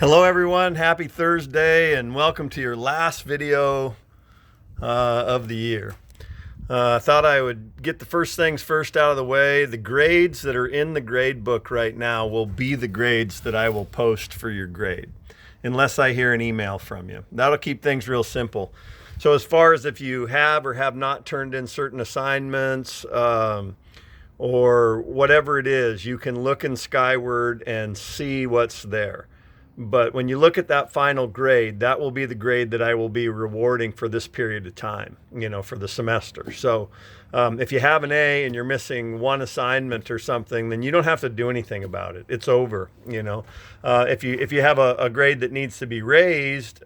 Hello everyone, happy Thursday and welcome to your last video of the year. I thought I would get the first things first out of the way. The grades that are in the grade book right now will be the grades that I will post for your grade, unless I hear an email from you. That'll keep things real simple. So as far as if you have or have not turned in certain assignments, or whatever it is, you can look in Skyward and see what's there. But when you look at that final grade, that will be the grade that I will be rewarding for this period of time, for the semester. So if you have an A and you're missing one assignment or something, then you don't have to do anything about it. It's over. If you have a grade that needs to be raised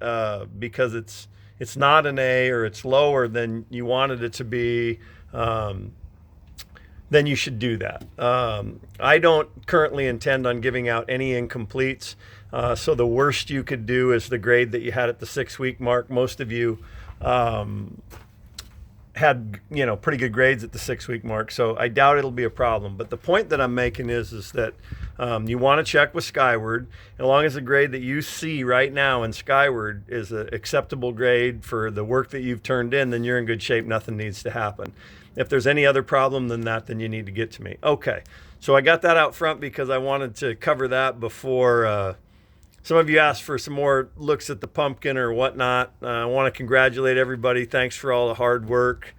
because it's not an A or it's lower than you wanted it to be, then you should do that. I don't currently intend on giving out any incompletes. So the worst you could do is the grade that you had at the 6-week mark. Most of you had pretty good grades at the 6-week mark, so I doubt it'll be a problem. But the point that I'm making is that you want to check with Skyward. As long as the grade that you see right now in Skyward is an acceptable grade for the work that you've turned in, then you're in good shape. Nothing needs to happen. If there's any other problem than that, then you need to get to me. Okay, so I got that out front because I wanted to cover that before some of you asked for some more looks at the pumpkin or whatnot. I want to congratulate everybody. Thanks for all the hard work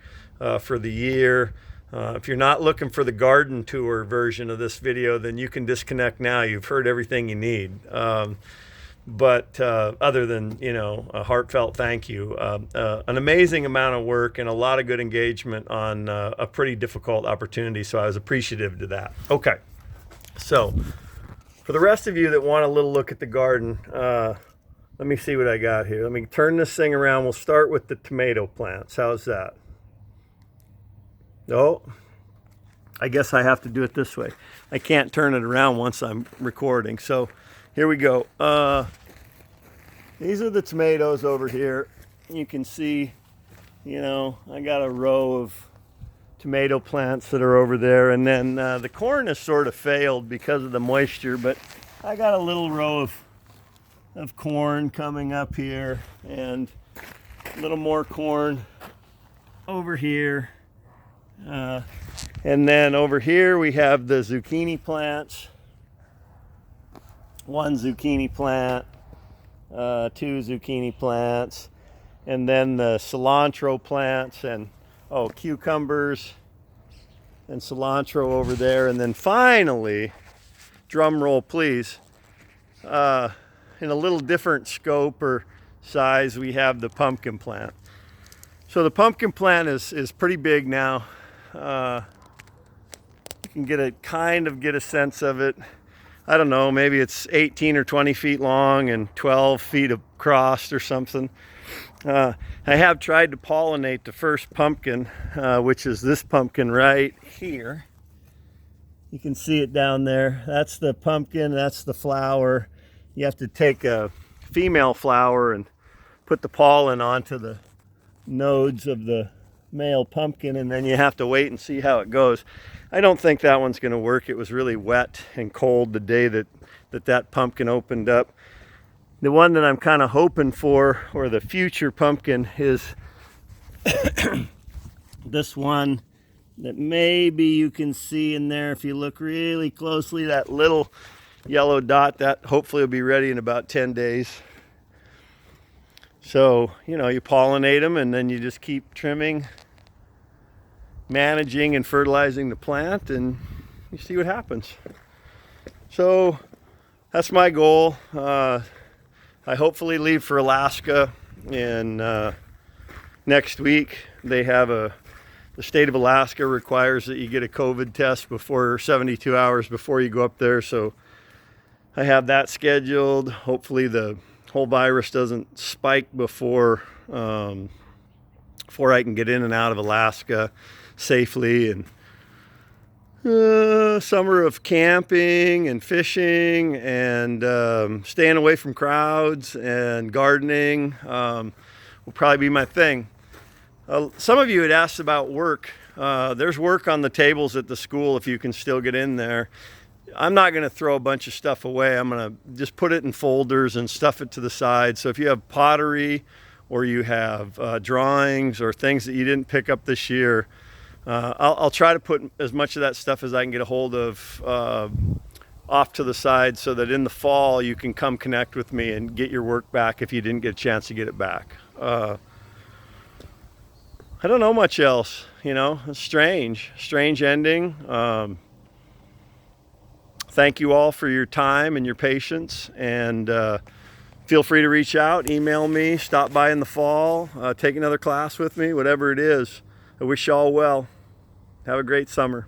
for the year. If you're not looking for the garden tour version of this video, then you can disconnect now. You've heard everything you need. But other than, a heartfelt thank you, an amazing amount of work and a lot of good engagement on a pretty difficult opportunity. So I was appreciative to that. Okay, so for the rest of you that want a little look at the garden, let me see what I got here. Let me turn this thing around. We'll start with the tomato plants. How's that? Oh, I guess I have to do it this way. I can't turn it around once I'm recording. So here we go. These are the tomatoes over here. You can see, I got a row of tomato plants that are over there, and then the corn has sort of failed because of the moisture, but I got a little row of corn coming up here and a little more corn over here, and then over here we have the zucchini plants. One zucchini plant, 2 zucchini plants, and then the cilantro plants and cucumbers and cilantro over there. And then finally, drum roll please, in a little different scope or size, we have the pumpkin plant. So the pumpkin plant is pretty big now. You can get a sense of it. I don't know, maybe it's 18 or 20 feet long and 12 feet across or something. I have tried to pollinate the first pumpkin, which is this pumpkin right here. You can see it down there. That's the pumpkin, that's the flower. You have to take a female flower and put the pollen onto the nodes of the male pumpkin, and then you have to wait and see how it goes. I don't think that one's going to work. It was really wet and cold the day that pumpkin opened up. The one that I'm kind of hoping for, or the future pumpkin, is this one that maybe you can see in there if you look really closely, that little yellow dot. That hopefully will be ready in about 10 days. So, you pollinate them and then you just keep trimming, managing and fertilizing the plant, and you see what happens. So that's my goal. I hopefully leave for Alaska in next week. They have the state of Alaska requires that you get a COVID test before 72 hours before you go up there. So I have that scheduled. Hopefully the whole virus doesn't spike before I can get in and out of Alaska safely. And summer of camping and fishing and staying away from crowds and gardening will probably be my thing. Some of you had asked about work. There's work on the tables at the school if you can still get in there. I'm not going to throw a bunch of stuff away. I'm going to just put it in folders and stuff it to the side. So if you have pottery or you have drawings or things that you didn't pick up this year, I'll try to put as much of that stuff as I can get a hold of off to the side, so that in the fall you can come connect with me and get your work back if you didn't get a chance to get it back. I don't know much else, you know. It's strange ending. Thank you all for your time and your patience, and feel free to reach out, email me, stop by in the fall, take another class with me, whatever it is. I wish you all well. Have a great summer.